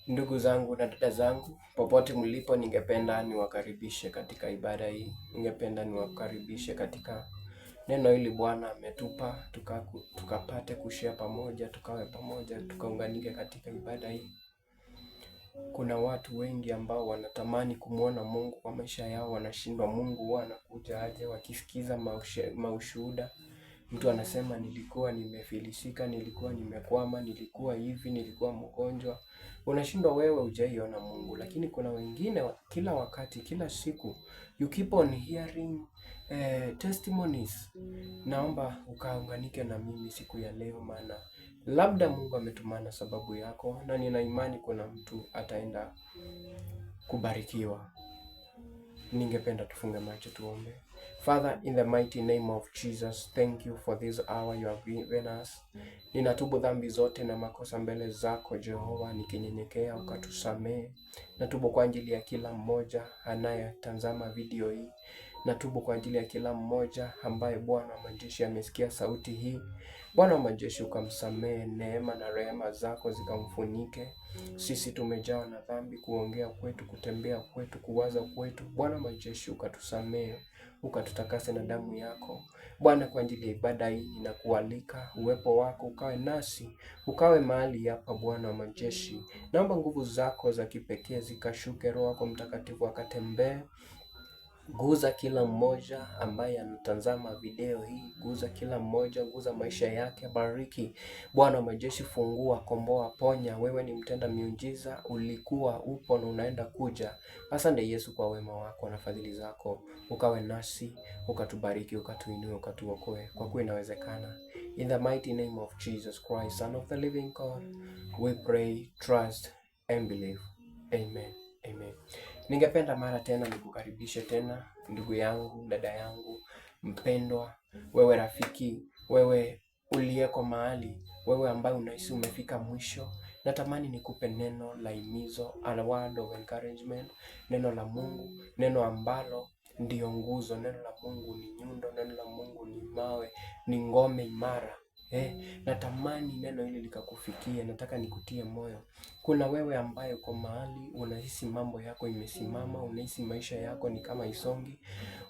Ndugu zangu na dada zangu, popote mlipo, ningependa niwakaribishe katika ibada hii. Ningependa niwakaribishe katika neno hili Bwana ametupa, tukapate kushare pamoja, tukawe pamoja, tukaunganike katika ibada hii. Kuna watu wengi ambao wanatamani kumwona Mungu kwa maisha yao, wanashindwa. Mungu anakuja aje? Wakisikiza maushuhuda, mtu anasema nilikuwa nimefilisika, nilikuwa nimekwama, nilikuwa hivi, nilikuwa mgonjwa. Unashindwa wewe hujaiona Mungu, lakini kuna wengine kila wakati, kila siku, you keep on hearing testimonies. Naomba ukaunganike na mimi siku ya leo, maana labda Mungu ametumana sababu yako, na nina imani kuna mtu ataenda kubarikiwa. Ningependa tufunge macho tuombe. Father, in the mighty name of Jesus, thank you for this hour you have given us. Ninatubu dhambi zote na makosa mbele zako Jehova, nikinyenyekea ukatusamee. Natubu kwa ajili ya kila mmoja anayetazama video hii. Natubu kwa ajili ya kila mmoja ambaye Bwana wa majeshi amesikia sauti hii. Bwana wa majeshi ukamsamee, neema na rehema zako zikamfunike. Sisi tumejawa na dhambi, kuongea kwetu, kutembea kwetu, kuwaza kwetu. Bwana wa majeshi ukatusamee, ukatutakase na damu yako. Bwana, kwa ajili ya ibada hii ninakualika uwepo wako ukawe nasi, ukawe mahali hapa Bwana wa majeshi. Naomba nguvu zako za kipekee zikashuke, Roho wako Mtakatifu akatembee. Guza kila mmoja ambaye anatazama video hii, guza kila mmoja, guza maisha yake, bariki. Bwana wa majeshi, fungua, komboa, ponya. Wewe ni mtenda miujiza, ulikuwa, upo na unaenda kuja. Asante Yesu kwa wema wako na fadhili zako. Ukawe nasi, ukatubariki, ukatuinue, ukatuokoe, kwa kuwa inawezekana. In the mighty name of Jesus Christ, Son of the living God, we pray, trust and believe. Amen. Amen. Ningependa mara tena nikukaribishe tena, ndugu yangu, dada yangu, mpendwa, wewe rafiki, wewe uliyeko mahali, wewe ambaye unahisi umefika mwisho. Natamani nikupe neno la himizo, a word of encouragement, neno la Mungu, neno ambalo ndio nguzo. Neno la Mungu ni nyundo, neno la Mungu ni mawe, ni ngome imara. Natamani neno hili likakufikie. Nataka nikutie moyo. Kuna wewe ambaye uko mahali unahisi mambo yako imesimama, unahisi maisha yako ni kama isongi.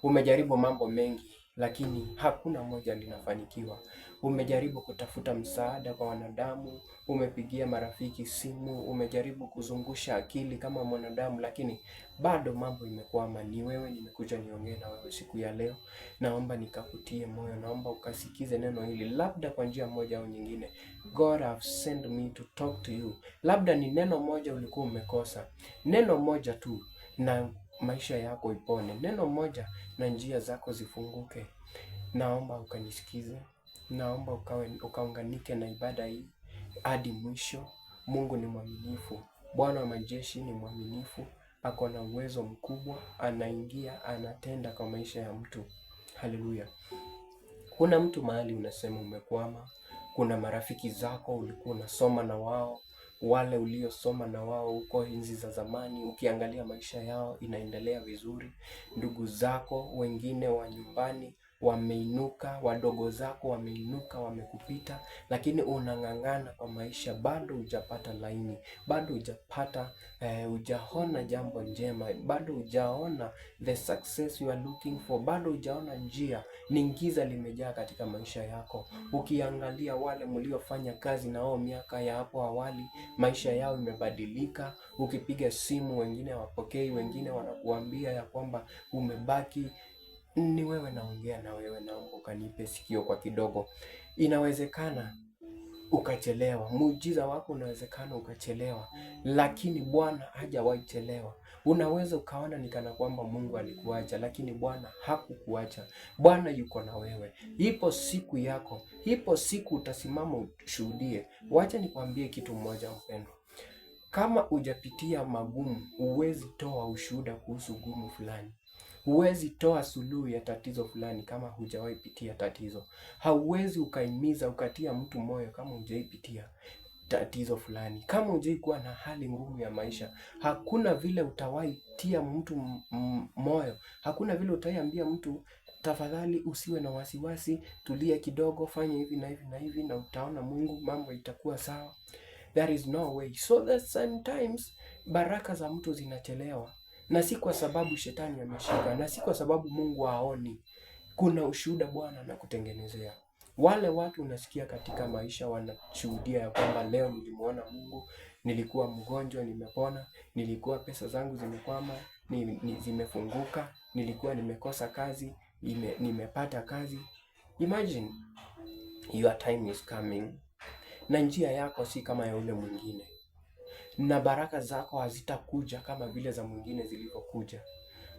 Umejaribu mambo mengi, lakini hakuna moja linafanikiwa. Umejaribu kutafuta msaada kwa wanadamu, umepigia marafiki simu, umejaribu kuzungusha akili kama mwanadamu, lakini bado mambo imekwama. Ni wewe nimekuja niongee na wewe siku ya leo. Naomba nikakutie moyo, naomba ukasikize neno hili, labda kwa njia moja au nyingine. God have sent me to talk to you. Labda ni neno moja ulikuwa umekosa, neno moja tu na maisha yako ipone, neno moja na njia zako zifunguke. Naomba ukanisikize, naomba ukaunganike na ibada hii hadi mwisho. Mungu ni mwaminifu, Bwana wa majeshi ni mwaminifu, ako na uwezo mkubwa, anaingia, anatenda kwa maisha ya mtu. Haleluya. Kuna mtu mahali unasema umekwama, kuna marafiki zako ulikuwa unasoma na wao, wale uliosoma na wao huko enzi za zamani, ukiangalia maisha yao inaendelea vizuri. Ndugu zako wengine wa nyumbani wameinuka, wadogo zako wameinuka, wamekupita, lakini unang'ang'ana kwa maisha, bado hujapata laini, bado hujapata hujaona jambo njema, bado hujaona the success you are looking for, bado hujaona njia. Ni giza limejaa katika maisha yako. Ukiangalia wale mliofanya kazi na wao miaka ya hapo awali, maisha yao imebadilika. Ukipiga simu wengine hawapokei, wengine wanakuambia ya kwamba umebaki. Ni wewe naongea na wewe, naomba ukanipe sikio kwa kidogo. Inawezekana ukachelewa, muujiza wako unawezekana ukachelewa, lakini Bwana hajawahi chelewa. Unaweza ukaona ni kana kwamba Mungu alikuacha, lakini Bwana hakukuacha. Bwana yuko na wewe. Ipo siku yako, ipo siku utasimama ushuhudie. Wacha nikwambie kitu mmoja mpendwa. Kama hujapitia magumu, huwezi toa ushuhuda kuhusu gumu fulani. Huwezi toa suluhu ya tatizo fulani kama hujawahi pitia tatizo. Hauwezi ukaimiza ukatia mtu moyo kama hujaipitia tatizo fulani. Kama hujai kuwa na hali ngumu ya maisha, hakuna vile utawahi tia mtu moyo. Hakuna vile utaiambia mtu tafadhali usiwe na wasiwasi, tulia kidogo, fanya hivi na hivi na hivi na utaona Mungu mambo itakuwa sawa. There is no way. So that sometimes baraka za mtu zinachelewa, na si kwa sababu shetani ameshika, na si kwa sababu Mungu haoni. Kuna ushuhuda Bwana na kutengenezea. Wale watu unasikia katika maisha wanashuhudia ya kwamba leo nilimuona Mungu, nilikuwa mgonjwa nimepona, nilikuwa pesa zangu zimekwama, zimefunguka, nilikuwa nimekosa kazi, nimepata kazi. Imagine, your time is coming. Na njia yako si kama ya yule mwingine, na baraka zako hazitakuja kama vile za mwingine zilivyokuja.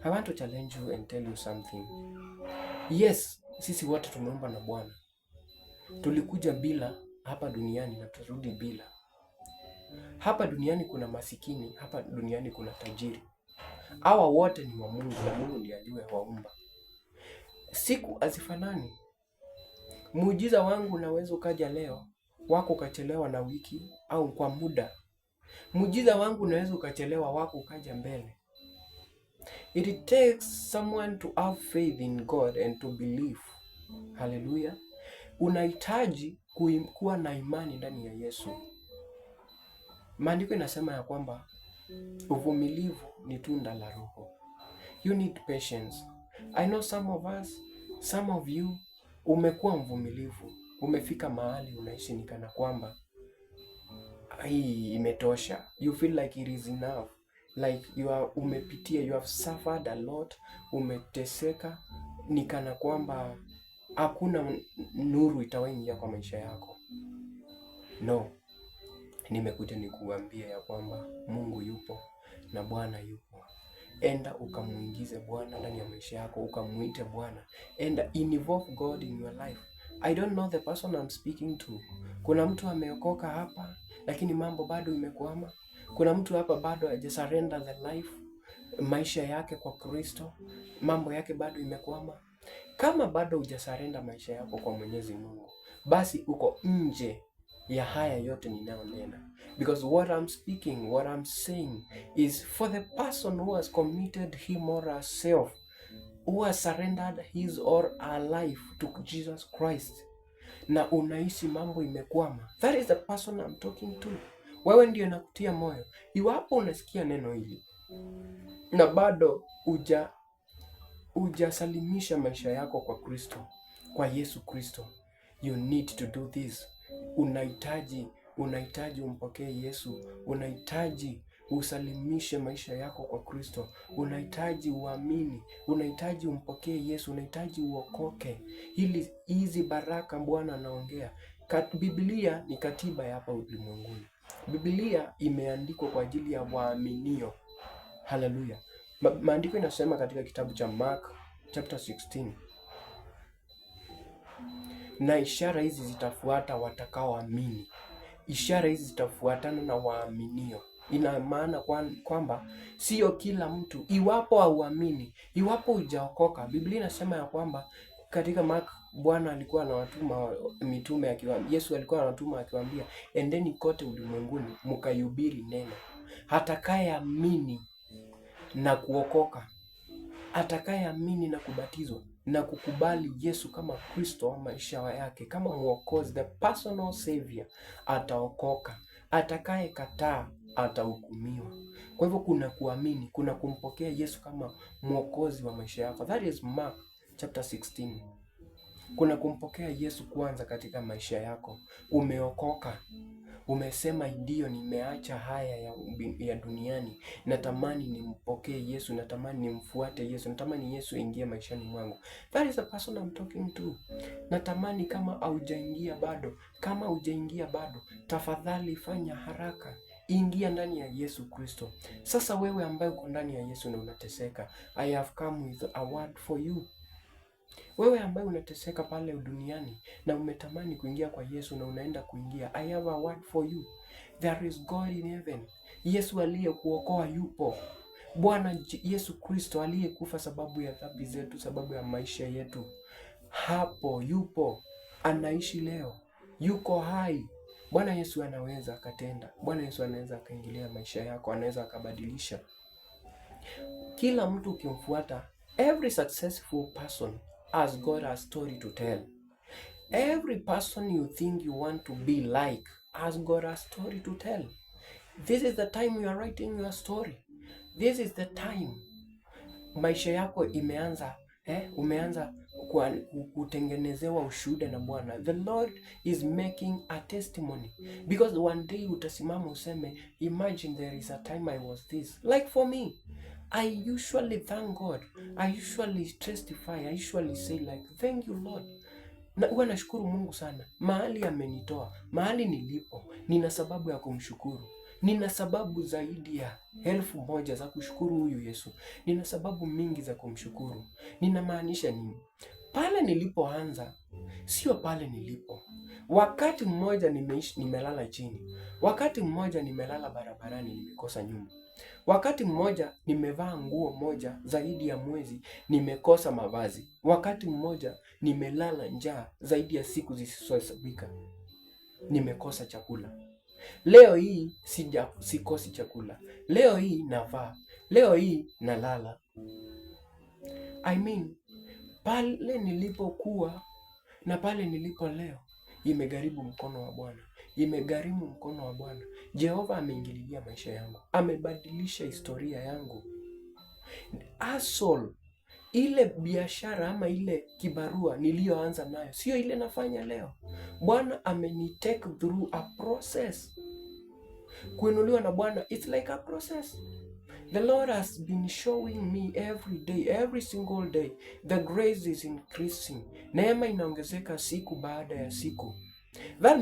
I want to challenge you and tell you something. Yes, sisi wote tumeomba na Bwana. Tulikuja bila hapa duniani na tutarudi bila. Hapa duniani kuna masikini, hapa duniani kuna tajiri. Hawa wote ni wa Mungu na Mungu ndiye aliyewaumba. Siku hazifanani. Muujiza wangu unaweza ukaja leo, wako ukachelewa na wiki au kwa muda. Muujiza wangu unaweza ukachelewa, wako ukaja mbele. It takes someone to have faith in God and to believe. Hallelujah. Unahitaji kuwa na imani ndani ya Yesu. Maandiko inasema ya kwamba uvumilivu ni tunda la Roho. You need patience. I know some of you, umekuwa mvumilivu. Umefika mahali unaishi ni kana kwamba hii imetosha. You feel like it is enough. Like umepitia, you have suffered a lot. Umeteseka, ni kana kwamba hakuna nuru itawaingia kwa maisha yako. No. Nimekuja nikuambia ya kwamba Mungu yupo na Bwana yupo. Enda ukamuingize Bwana ndani ya maisha yako, ukamuite Bwana. Enda involve God in your life. I don't know the person I'm speaking to. Kuna mtu ameokoka hapa lakini mambo bado imekwama. Kuna mtu hapa bado hajasurrender the life, maisha yake kwa Kristo. Mambo yake bado imekwama. Kama bado hujasurrender maisha yako kwa Mwenyezi Mungu, basi uko nje ya haya yote ninayonena. Because what I'm saying is for the person who has committed him or herself, who has surrendered his or her life to Jesus Christ, na unaishi mambo imekwama. That is the person I'm talking to. Wewe ndio nakutia moyo. Iwapo unasikia neno hili na bado hujasalimisha maisha yako kwa Kristo, kwa Yesu Kristo, you need to do this. Unahitaji umpokee Yesu. Unahitaji usalimishe maisha yako kwa Kristo. Unahitaji uamini. Unahitaji umpokee Yesu. Unahitaji uokoke. Hizi baraka Bwana anaongea. Biblia ni katiba ya hapa ulimwenguni. Biblia imeandikwa kwa ajili ya waaminio. Hallelujah. Maandiko inasema katika kitabu cha Mark chapter 16. Na ishara hizi zitafuata watakaoamini. Ishara hizi zitafuatana na waaminio. Ina maana kwamba sio kila mtu, iwapo hauamini, iwapo hujaokoka. Biblia inasema ya kwamba katika Mark, Bwana alikuwa anawatuma mitume akiwaambia, Yesu alikuwa anawatuma akiwaambia, endeni kote ulimwenguni mkahubiri neno. Atakayeamini na kuokoka, atakayeamini na kubatizwa na kukubali Yesu kama Kristo wa maisha yake, kama Mwokozi, the personal savior, ataokoka. Atakayekataa atahukumiwa. Kwa hivyo kuna kuamini, kuna kumpokea Yesu kama Mwokozi wa maisha yako. That is Mark chapter 16. Kuna kumpokea Yesu kwanza katika maisha yako. Umeokoka. Umesema ndio, nimeacha haya ya duniani. Natamani nimpokee Yesu, natamani nimfuate Yesu, natamani Yesu aingie maishani mwangu. That is the person I'm talking to. Natamani kama hujaingia bado, tafadhali fanya haraka. Ingia ndani ya Yesu Kristo. Sasa wewe ambaye uko ndani ya Yesu na unateseka, I have come with a word for you. Wewe ambaye unateseka pale duniani na umetamani kuingia kwa Yesu na unaenda kuingia, I have a word for you. There is God in heaven. Yesu aliyekuokoa yupo. Bwana Yesu Kristo aliyekufa sababu ya dhambi zetu, sababu ya maisha yetu, hapo yupo. Anaishi leo. Yuko hai. Bwana Yesu anaweza akatenda. Bwana Yesu anaweza akaingilia maisha yako, anaweza akabadilisha. Kila mtu ukimfuata, every successful person has got a story to tell. Every person you think you want to be like has got a story to tell. This is the time you are writing your story. This is the time maisha yako umeanza kutengenezewa ushuhuda na Bwana. The Lord is making a testimony, because one day utasimama useme, imagine there is a time I was this. Like for me, I usually thank God, I usually testify, I usually say like, thank you Lord. Na huwa nashukuru Mungu sana, mahali amenitoa, mahali nilipo, nina sababu ya kumshukuru. Nina sababu zaidi ya 1000 za kushukuru huyu Yesu. Nina sababu mingi za kumshukuru. Ninamaanisha nini? Pale nilipoanza sio pale nilipo. Wakati mmoja nimelala chini. Wakati mmoja nimelala barabarani, nimekosa nyumba. Wakati mmoja nimevaa nguo moja zaidi ya mwezi, nimekosa mavazi. Wakati mmoja nimelala njaa zaidi ya siku zisizohesabika, nimekosa chakula. Leo hii sikosi chakula. Leo hii navaa. Leo hii nalala. I mean, pale nilipokuwa na pale nilipo leo imegharimu mkono wa Bwana. Imegharimu mkono wa Bwana. Jehova ameingililia maisha yangu. Amebadilisha historia yangu. Asol, ile biashara ama ile kibarua niliyoanza nayo sio ile nafanya leo. Bwana amenitake through a process. Kuinuliwa na Bwana, it's like a process. The Lord has been showing me every day, every single day. The grace is increasing. Neema inaongezeka siku baada ya siku. That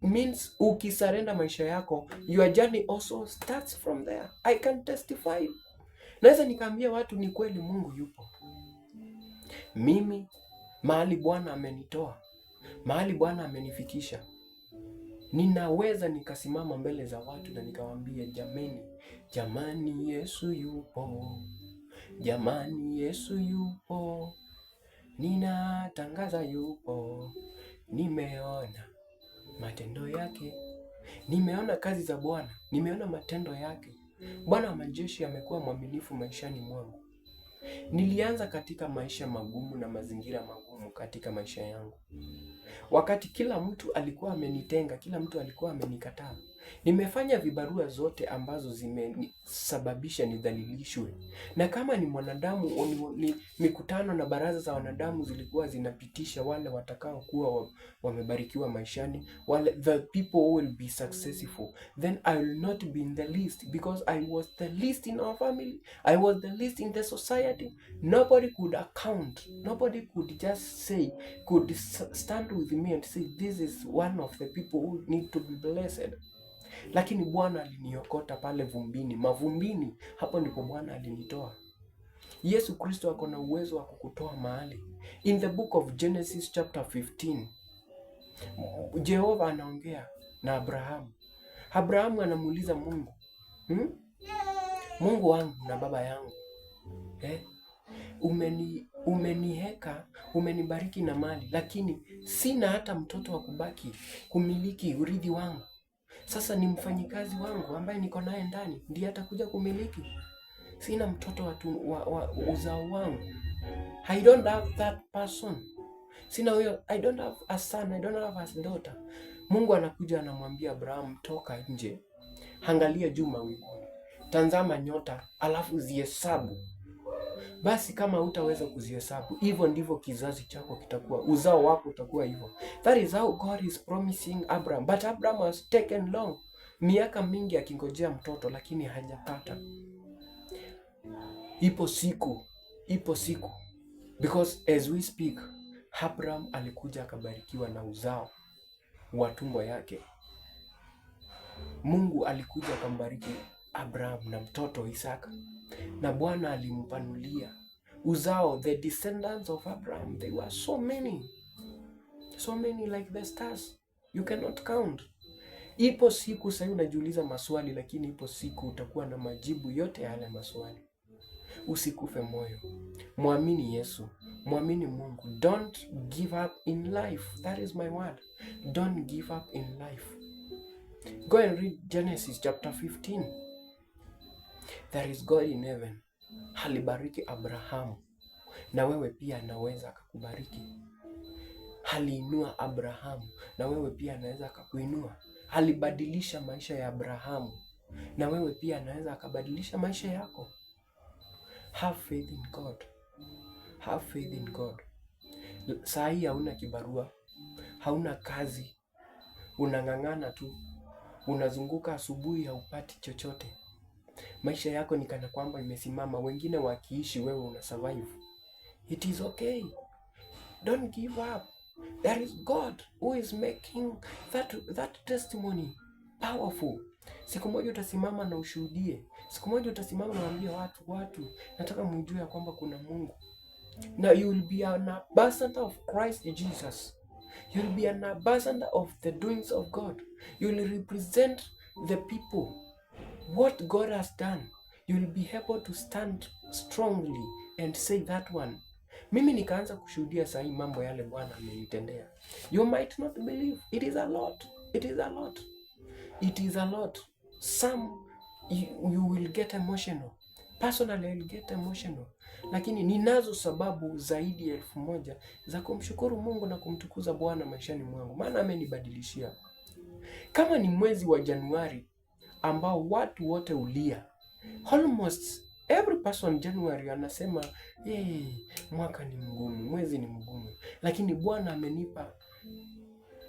means ukisarenda maisha yako, your journey also starts from there. I can testify. Naweza nikaambia watu ni kweli Mungu yupo. Mimi, mahali Bwana amenitoa, mahali Bwana amenifikisha, ninaweza nikasimama mbele za watu na nikawaambia, jamani Yesu yupo. Jamani Yesu yupo. Ninatangaza yupo. Nimeona matendo yake. Nimeona kazi za Bwana. Nimeona matendo yake. Bwana wa majeshi amekuwa mwaminifu maishani mwangu. Nilianza katika maisha magumu na mazingira magumu katika maisha yangu. Wakati kila mtu alikuwa amenitenga, kila mtu alikuwa amenikataa. Nimefanya vibarua zote ambazo zimesababisha nidhalilishwe. Na kama ni mwanadamu, mikutano na baraza za wanadamu zilikuwa zinapitisha wale watakao kuwa wamebarikiwa maishani, the people who will be successful. Then I will not be in the list, because I was the least in our family. I was the least in the society. Nobody could account. Nobody could just say, could stand with me and say, this is one of the people who need to be blessed. Lakini Bwana aliniokota pale vumbini, mavumbini. Hapo ndipo Bwana alinitoa. Yesu Kristo ako na uwezo wa kukutoa mahali. In the book of Genesis chapter 15, Jehova anaongea na Abrahamu. Abrahamu anamuuliza Mungu, Mungu wangu na baba yangu, umeniheka, umenibariki na mali, lakini sina hata mtoto wa kubaki kumiliki urithi wangu. Sasa ni mfanyikazi wangu ambaye niko naye ndani ndiye atakuja kumiliki. Sina mtoto wa uzao wangu. I don't have that person. Sina huyo, I don't have a son, I don't have a daughter. Mungu anakuja anamwambia Abraham, toka nje. Angalia juu mawinguni. Tazama nyota, alafu zihesabu. Basi kama hutaweza kuzihesabu, hivyo ndivyo kizazi chako kitakuwa, uzao wako utakuwa hivyo. That is how God is promising Abraham. But Abraham has taken long. Miaka mingi akingojea mtoto lakini hajapata. Ipo siku. Because as we speak, Abraham alikuja akabarikiwa na uzao wa tumbo yake. Mungu alikuja akambariki Abraham na mtoto Isaka. Na Bwana alimpanulia uzao, the descendants of Abraham. They were so many like the stars, you cannot count. Ipo siku sasa unajiuliza maswali, lakini ipo siku utakuwa na majibu yote yale maswali. Usikufe moyo, muamini Yesu, muamini Mungu. Don't give up in life. That is my word. Don't give up in life. Go and read Genesis chapter 15. There is God in heaven. Alibariki Abrahamu, na wewe pia anaweza akakubariki. aliinua Abrahamu, na wewe pia anaweza akakuinua. Alibadilisha maisha ya Abrahamu, na wewe pia anaweza akabadilisha maisha yako. Have faith in God. Have faith in God. Saa hii hauna kibarua, hauna kazi, unang'ang'ana tu, unazunguka asubuhi, haupati chochote. Maisha yako ni kana kwamba imesimama, wengine wakiishi, wewe una survive. It is okay. Don't give up. There is God who is making that testimony powerful. Siku moja utasimama na ushuhudie. Siku moja utasimama na waambie watu, nataka mjue ya kwamba kuna Mungu. Now you will be an ambassador of Christ Jesus. You will be an ambassador of the doings of God. You will represent the people, what God has done. You will be able to stand strongly and say that one. Mimi nikaanza kushuhudia saa hii mambo yale Bwana amenitendea. You might not believe. It is a lot. It is a lot. It is a lot. Some you will get emotional. Personally, I will get emotional. Lakini ninazo sababu zaidi ya 1000 za kumshukuru Mungu na kumtukuza Bwana maishani mwangu, maana amenibadilishia. Kama ni mwezi wa Januari ambao watu wote ulia, almost every person January anasema mwaka ni mgumu, mwezi ni mgumu, lakini Bwana amenipa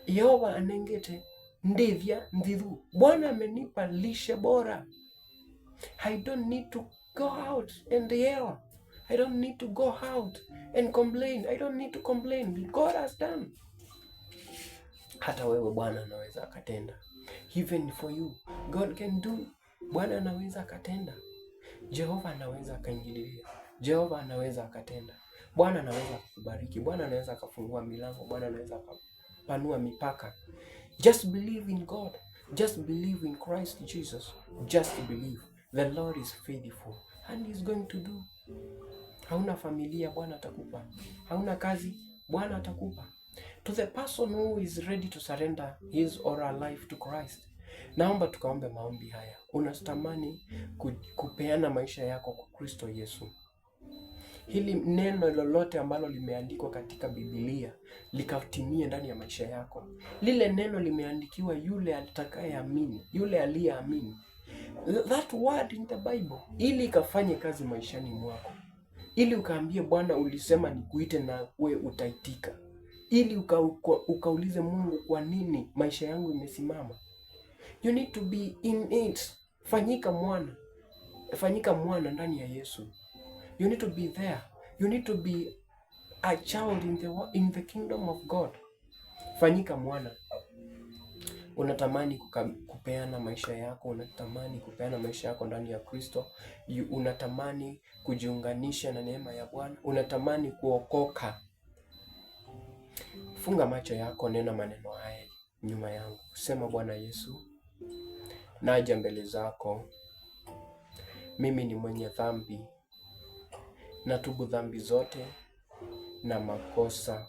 Yehova anengete ndivya ndidhu. Bwana amenipa lishe bora. I don't need to go out and yell. I don't need to go out and complain. I don't need to complain. God has done. Hata wewe Bwana anaweza akatenda. Even for you, God can do. Bwana anaweza akatenda. Jehova anaweza akaingilia. Jehova anaweza akatenda. Bwana anaweza kukubariki. Bwana anaweza akafungua milango. Bwana anaweza akapanua mipaka. Just believe in God. Just believe in Christ Jesus. Just believe. The Lord is faithful and He's going to do. Hauna familia, Bwana atakupa. Hauna kazi, Bwana atakupa. To the person who is ready to surrender his or her life to Christ, naomba tukaombe maombi haya. Unatamani kupeana maisha yako kwa Kristo Yesu. Hili neno lolote ambalo limeandikwa katika Biblia likatimie ndani ya maisha yako. Lile neno limeandikiwa yule atakayeamini, yule aliyeamini. That word in the Bible, ili ikafanye kazi maishani mwako. Ili ukaambie Bwana, ulisema nikuite na we utaitika. Ili ukaulize Mungu, kwa nini maisha yangu imesimama? You need to be in it. Fanyika mwana ndani ya Yesu. You need to be there. You need to be a child in the kingdom of God. Fanyika mwana. Unatamani kupeana maisha yako, unatamani kupeana maisha yako ndani ya Kristo, unatamani kujiunganisha na neema ya Bwana, unatamani kuokoka. Funga macho yako, nena maneno haya nyuma yangu. Sema, Bwana Yesu, naja mbele zako. Mimi ni mwenye dhambi. Natubu dhambi zote na makosa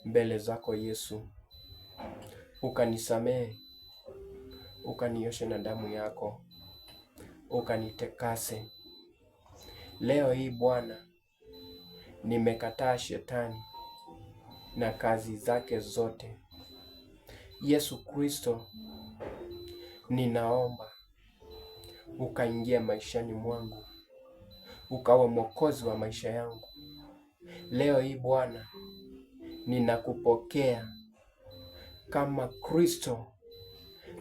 mbele zako Yesu. Ukanisamehe, ukanioshe na damu yako, ukanitekase. Leo hii Bwana, nimekataa shetani na kazi zake zote. Yesu Kristo, ninaomba ukaingia maishani mwangu, ukawa mwokozi wa maisha yangu. Leo hii Bwana, ninakupokea kama Kristo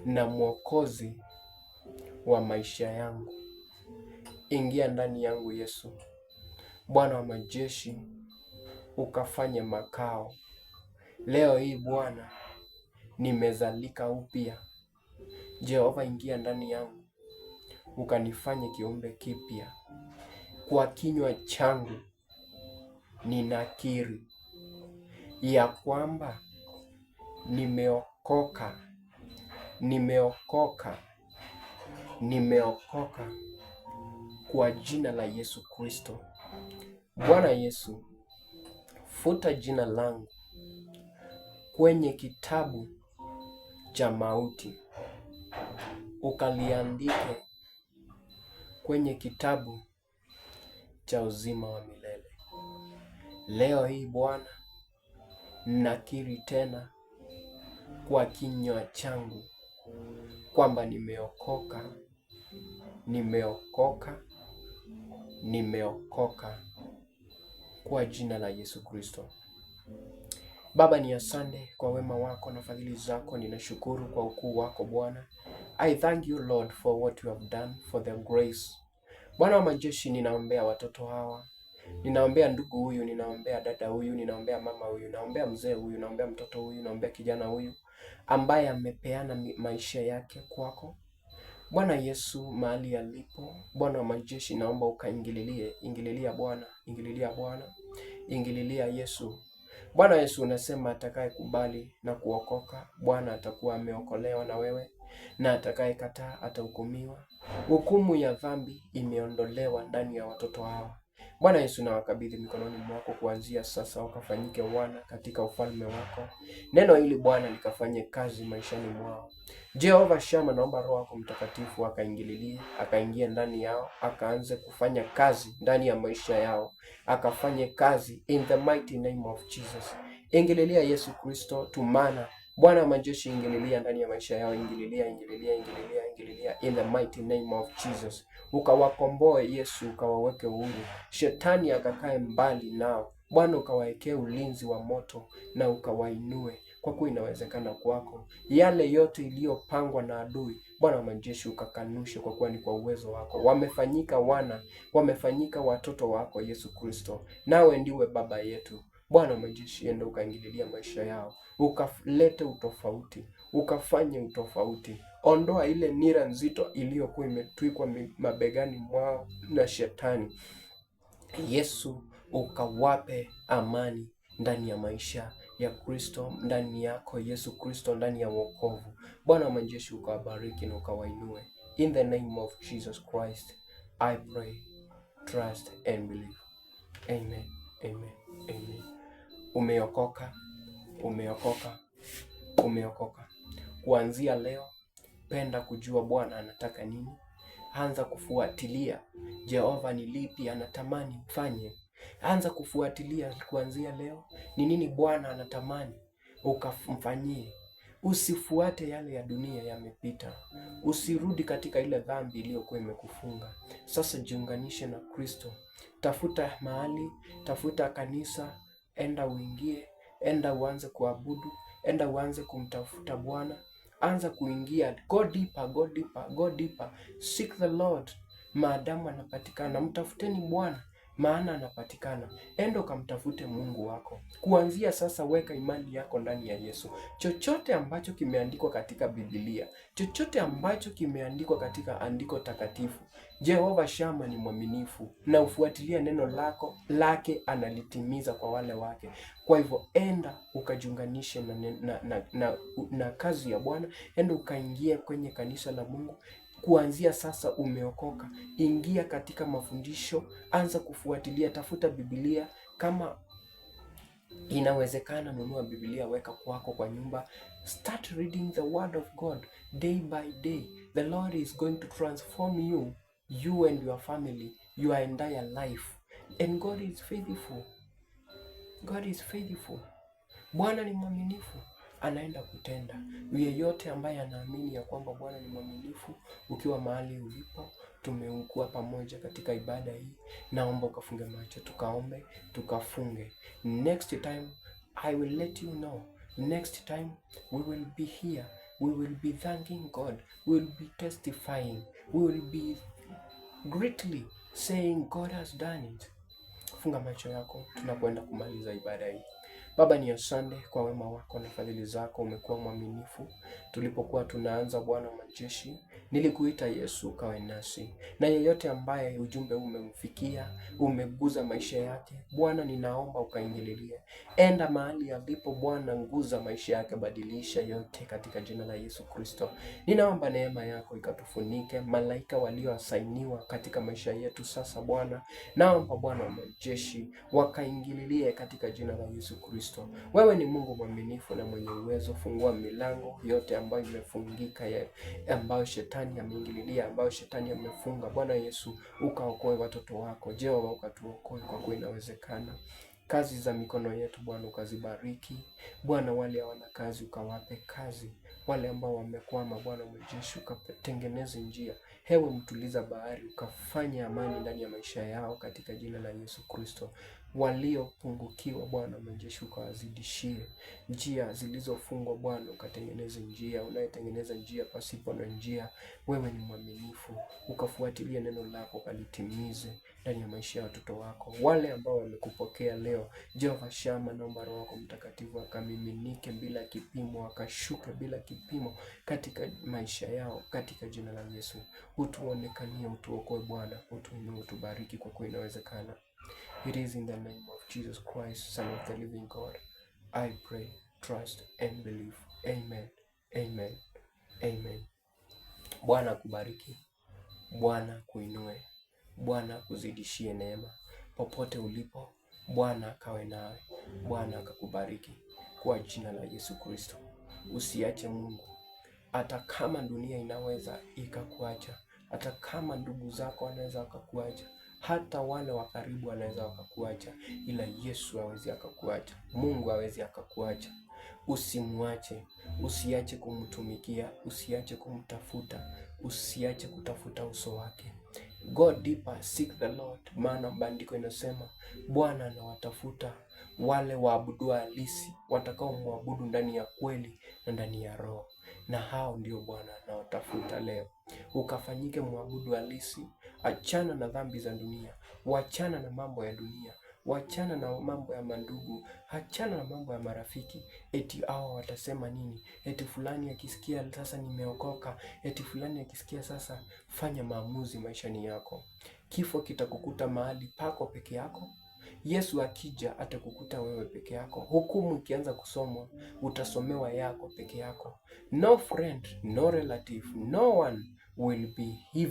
na mwokozi wa maisha yangu. Ingia ndani yangu Yesu. Bwana wa majeshi, ukafanye makao. Leo hii Bwana, nimezalika upya. Jehova, ingia ndani yangu, ukanifanye kiumbe kipya. Kwa kinywa changu ninakiri ya kwamba nimeokoka kwa jina la Yesu Kristo. Bwana Yesu, futa jina langu kwenye kitabu cha mauti, ukaliandike kwenye kitabu cha uzima wa milele. Leo hii Bwana, nakiri tena kwa kinywa changu kwamba nimeokoka, nimeokoka, nimeokoka kwa jina la Yesu Kristo. Baba, ni asante kwa wema wako na fadhili zako. Ninashukuru kwa ukuu wako Bwana. I thank you Lord for what you have done, for the grace. Bwana wa majeshi, ninaombea watoto hawa, ninaombea ndugu huyu, ninaombea dada huyu, ninaombea mama huyu, ninaombea mzee huyu, ninaombea mtoto huyu, ninaombea kijana huyu ambaye amepeana maisha yake kwako. Bwana Yesu, mahali alipo, Bwana wa majeshi, naomba ukaingililie. Ingililia Bwana, ingililia Bwana, ingililia Yesu. Bwana Yesu, unasema atakaye kubali na kuokoka, Bwana atakuwa ameokolewa na wewe, na atakaye kataa atahukumiwa. Hukumu ya dhambi imeondolewa ndani ya watoto hawa. Bwana Yesu, na wakabidhi mikononi mwako kuanzia sasa, wakafanyike wana katika ufalme wako. Neno hili Bwana likafanye kazi maishani mwao. Jehova Shama, naomba Roho yako Mtakatifu akaingililie, akaingie ndani yao, akaanze kufanya kazi ndani ya maisha yao, akafanye kazi in the mighty name of Jesus. Ingililia Yesu Kristo, tumana Bwana wa majeshi, ingililia ndani ya maisha yao, ingililia in the mighty name of Jesus. Ukawakomboe Yesu, ukawaweke uhuru, shetani akakae mbali nao Bwana, ukawaekee ulinzi wa moto na ukawainue, kwa kuwa inawezekana kwako. Yale yote iliyopangwa na adui, Bwana wa majeshi, ukakanushe, kwa kuwa ni kwa uwezo wako. Wamefanyika wana, wamefanyika watoto wako Yesu Kristo, nawe ndiwe baba yetu. Bwana wa majeshi, enda ukaingililia maisha yao, ukalete utofauti, ukafanye utofauti. Ondoa ile nira nzito iliyokuwa imetwikwa mabegani mwao na shetani. Yesu, ukawape amani ndani ya maisha ya Kristo, ndani yako Yesu Kristo, ndani ya wokovu. Bwana wa majeshi, ukawabariki na ukawainue. In the name of Jesus Christ, I pray, trust and believe. Amen, amen, amen. Umeokoka, umeokoka, umeokoka. Kuanzia leo, penda kujua Bwana anataka nini. Anza kufuatilia Jehova ni lipi anatamani ufanye. Anza kufuatilia kuanzia leo, ni nini Bwana anatamani ukamfanyie. Usifuate yale ya dunia yamepita. Usirudi katika ile dhambi iliyokuwa imekufunga. Sasa jiunganishe na Kristo. Tafuta mahali, tafuta kanisa, enda uingie, enda uanze kuabudu, enda uanze kumtafuta Bwana. Anza kuingia, go deeper, go deeper, go deeper. Seek the Lord maadamu anapatikana. Mtafuteni Bwana maana anapatikana. Enda ukamtafute Mungu wako. Kuanzia sasa, weka imani yako ndani ya Yesu. Chochote ambacho kimeandikwa katika Biblia, chochote ambacho kimeandikwa katika andiko takatifu, Jehova Shama ni mwaminifu na ufuatilia neno lake analitimiza kwa wale wake. Kwa hivyo enda ukajiunganishe na kazi ya Bwana. Enda ukaingia kwenye kanisa la Mungu. Kuanzia sasa umeokoka. Ingia katika mafundisho, anza kufuatilia, tafuta Biblia. Kama inawezekana, nunua Biblia, weka kwako kwa nyumba. Start reading the word of God day by day. The Lord is going to transform you and your family, your entire life. And God is faithful. God is faithful. Bwana ni mwaminifu, anaenda kutenda. Yeyote ambaye anaamini ya kwamba Bwana ni mwaminifu, ukiwa mahali ulipo, tumeungua pamoja katika ibada hii, naomba ukafunge macho, tukaombe, tukafunge. Next time I will let you know. Next time we will be here. We will be thanking God. We will be testifying. We will be greatly saying God has done it. Funga macho yako, tunakwenda kumaliza ibada hii. Baba, ni asante kwa wema wako na fadhili zako. Umekuwa mwaminifu. Tulipokuwa tunaanza, Bwana wa majeshi, nilikuita Yesu, ukawe nasi. Na yeyote ambaye ujumbe umemfikia, umeguza maisha yake, Bwana ninaomba ukaingililie. Enda mahali alipo Bwana, nguza maisha yake, badilisha yote katika jina la Yesu Kristo. Ninaomba neema yako ikatufunike, malaika walioasainiwa katika maisha yetu sasa Bwana. Naomba Bwana wa majeshi wakaingililie katika jina la Yesu Kristo. Wewe ni Mungu mwaminifu na mwenye uwezo. Fungua milango yote ambayo imefungika, ambayo shetani ameingililia, ambayo shetani amefunga. Bwana Yesu, ukaokoe watoto wako. Jehova, ukatuokoe, kwa kuwa inawezekana. Kazi za mikono yetu Bwana ukazibariki. Bwana, wale hawana kazi ukawape kazi. Wale ambao wamekwama Bwana mwejeshi ukatengeneze njia. Hewe mtuliza bahari ukafanya amani ndani ya maisha yao katika jina la Yesu Kristo. Waliopungukiwa Bwana mwejeshi ukawazidishie. Njia zilizofungwa Bwana ukatengeneze njia. Unayetengeneza njia pasipo na njia, wewe ni mwaminifu. Ukafuatilia neno lako ukalitimize ndani ya maisha ya watoto wako. Wale ambao wamekupokea leo, Jehova Shama, naomba Roho wako Mtakatifu akamiminike bila kipimo, akashuke bila kipimo katika maisha yao katika jina la Yesu. Utuonekanie, utuokoe Bwana, utuinue, utubariki kwa kuwa inawezekana. It is in the name of Jesus Christ, Son of the living God, I pray, trust and believe. Amen. Amen. Amen. Bwana kubariki. Bwana kuinue. Bwana kuzidishie neema. Popote ulipo, Bwana akawe nawe. Bwana akakubariki kwa jina la Yesu Kristo. Usiache Mungu. Hata kama dunia inaweza ikakuacha, hata kama ndugu zako wanaweza wakakuacha, hata wale wa karibu wanaweza wakakuacha, ila Yesu hawezi akakuacha. Mungu hawezi akakuacha. Usimwache, usiache kumtumikia, usiache kumtafuta, usiache kutafuta uso wake. Go deeper, seek the Lord. Maana maandiko inasema Bwana anawatafuta wale waabudu halisi, watakao muabudu ndani ya kweli na ndani ya roho. Na hao ndio Bwana anawatafuta leo. Ukafanyike muabudu halisi. Achana na dhambi za dunia, wachana na mambo ya dunia, wachana na mambo ya mandugu, achana na mambo ya marafiki. Eti hao watasema nini? Eti fulani akisikia sasa nimeokoka, eti fulani akisikia sasa. Fanya maamuzi maishani yako. Kifo kitakukuta mahali pako peke yako. Yesu akija atakukuta wewe peke yako. Hukumu ikianza kusomwa, utasomewa yako peke yako. No friend, no relative, no one will be here.